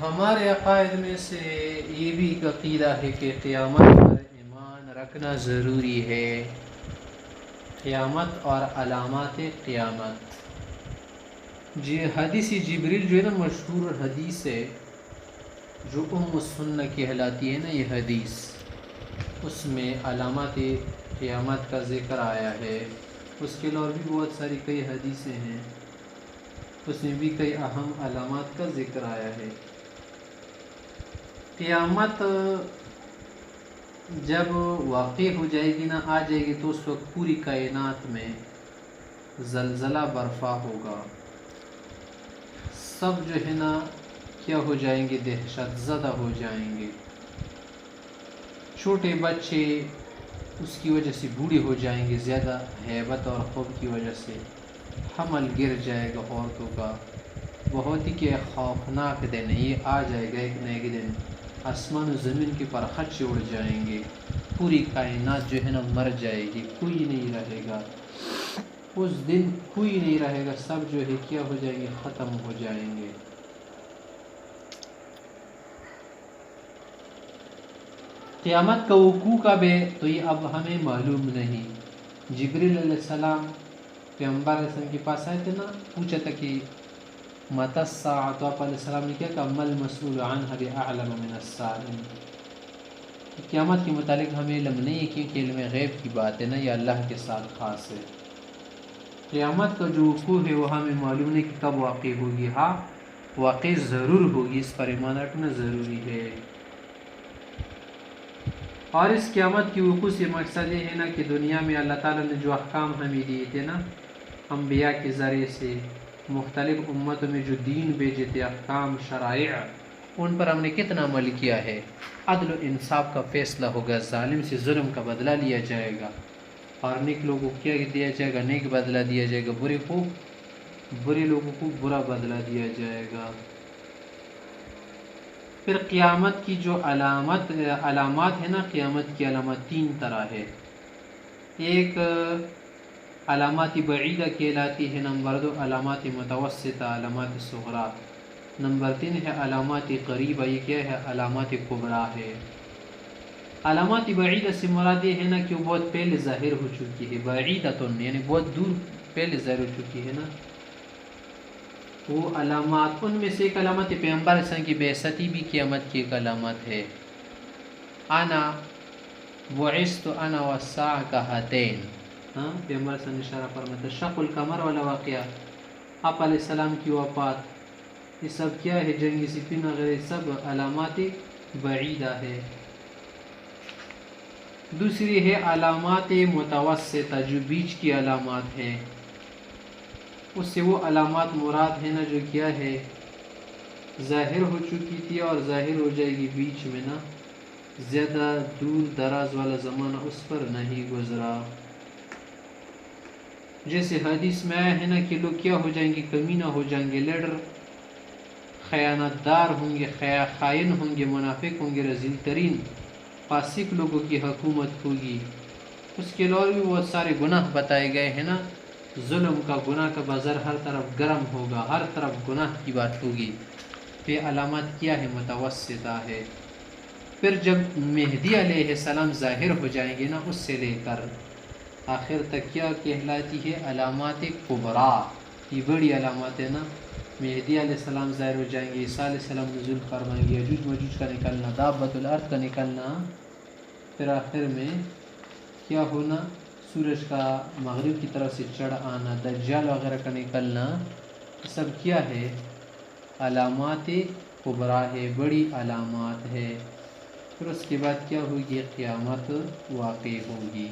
ہمارے عقائد میں سے یہ بھی ایک عقیدہ ہے کہ قیامت پر ایمان رکھنا ضروری ہے. قیامت اور علامات قیامت. جی حدیث جبریل جو ہے نا مشہور حدیث ہے جو السنہ کہلاتی ہے نا یہ حدیث، اس میں علامات قیامت کا ذکر آیا ہے. اس کے علاوہ اور بھی بہت ساری کئی حدیثیں ہیں، اس میں بھی کئی اہم علامات کا ذکر آیا ہے. قیامت جب واقع ہو جائے گی نا، آ جائے گی، تو اس وقت پوری کائنات میں زلزلہ برپا ہوگا. سب جو ہے نا کیا ہو جائیں گے، دہشت زدہ ہو جائیں گے. چھوٹے بچے اس کی وجہ سے بوڑھے ہو جائیں گے، زیادہ ہیبت اور خوف کی وجہ سے. حمل گر جائے گا عورتوں کا. بہت ہی کہ خوفناک دن یہ آ جائے گا ایک نہ ایک دن. آسمان و زمین کے پرخچے اڑ جائیں گے، پوری کائنات جو ہے نا مر جائے گی، کوئی نہیں رہے گا. اس دن کوئی نہیں رہے گا، سب جو ہے کیا ہو جائیں گے، ختم ہو جائیں گے. قیامت کا وقوع کب ہے تو یہ اب ہمیں معلوم نہیں. جبریل علیہ السلام پیغمبر علیہ السلام کے پاس آئے تھے نا، پوچھا تھا کہ متی الساعۃ، تو آپ علیہ السلام نے کیا کہا، ما المسئول عنہا بأعلم من السائل. قیامت کے متعلق ہمیں علم نہیں ہے، کیونکہ علم غیب کی بات ہے نا، یہ اللہ کے ساتھ خاص ہے. قیامت کا جو وقوع ہے وہ ہمیں معلوم نہیں کہ کب واقع ہوگی. ہاں واقع ضرور ہوگی، اس پر ایمان رکھنا ضروری ہے. اور اس قیامت کی وقوع سے مقصد یہ ہے نا کہ دنیا میں اللہ تعالیٰ نے جو احکام ہمیں دیے تھے نا، انبیاء کے ذریعے سے مختلف امتوں میں جو دین بھیجے تھے، احکام شرائع، ان پر ہم نے کتنا عمل کیا ہے. عدل و انصاف کا فیصلہ ہوگا، ظالم سے ظلم کا بدلہ لیا جائے گا، اور نیک لوگوں کو کیا دیا جائے گا، نیک بدلہ دیا جائے گا، برے لوگوں کو برا بدلہ دیا جائے گا. پھر قیامت کی جو علامات ہے نا، قیامت کی علامات 3 طرح ہے. ایک علامات بعیدہ کہلاتی ہے، نمبر 2 علامات متوسطہ، علامات صغریٰ، نمبر 3 ہے علامات قریبہ، یہ کیا ہے، علامات کبریٰ ہے. علامات بعیدہ سے مراد یہ ہے نا کہ وہ بہت پہلے ظاہر ہو چکی ہے. بعیدۃ یعنی بہت دور پہلے ظاہر ہو چکی ہے نا. وہ علامات، ان میں سے ایک علامت پیغمبر علیہ السلام کی بعثتی بھی قیامت کی ایک علامت ہے. انا بعثت انا والساعة كهاتین. ہاں پیغمبر علیہ السلام نے اشارہ فرمایا. شق القمر والا واقعہ، آپ علیہ السلام کی وفات، یہ سب کیا ہے، جنگ صفین وغیرہ، سب علامات بعیدہ ہے. دوسری ہے علامات متوسطہ، جو بیچ کی علامات ہیں. اس سے وہ علامات مراد ہے نا جو کیا ہے، ظاہر ہو چکی تھی اور ظاہر ہو جائے گی بیچ میں نا، زیادہ دور دراز والا زمانہ اس پر نہیں گزرا. جیسے حدیث میں آیا ہے نا کہ لوگ کیا ہو جائیں گے، کمینہ ہو جائیں گے، لیڈر خیانت دار ہوں گے، خائن ہوں گے، منافق ہوں گے، رذیل ترین فاسق لوگوں کی حکومت ہوگی. اس کے علاوہ بھی بہت سارے گناہ بتائے گئے ہیں نا. ظلم کا، گناہ کا بازار ہر طرف گرم ہوگا، ہر طرف گناہ کی بات ہوگی. یہ علامت کیا ہے، متوسطہ ہے. پھر جب مہدی علیہ السلام ظاہر ہو جائیں گے نا، اس سے لے کر آخر تک کیا کہلاتی ہے، علامات کبریٰ. یہ بڑی علامات ہے نا. مہدی علیہ السلام ظاہر ہو جائیں گے، عیسیٰ علیہ السلام نزول فرمائیں گے، یجوج مجوج کا نکلنا، دابۃ الارض کا نکلنا، پھر آخر میں کیا ہونا، سورج کا مغرب کی طرف سے چڑھ آنا، دجال وغیرہ کا نکلنا، سب کیا ہے، علامات کبریٰ ہے، بڑی علامات ہے. پھر اس کے بعد کیا ہوگی، قیامت واقع ہوگی.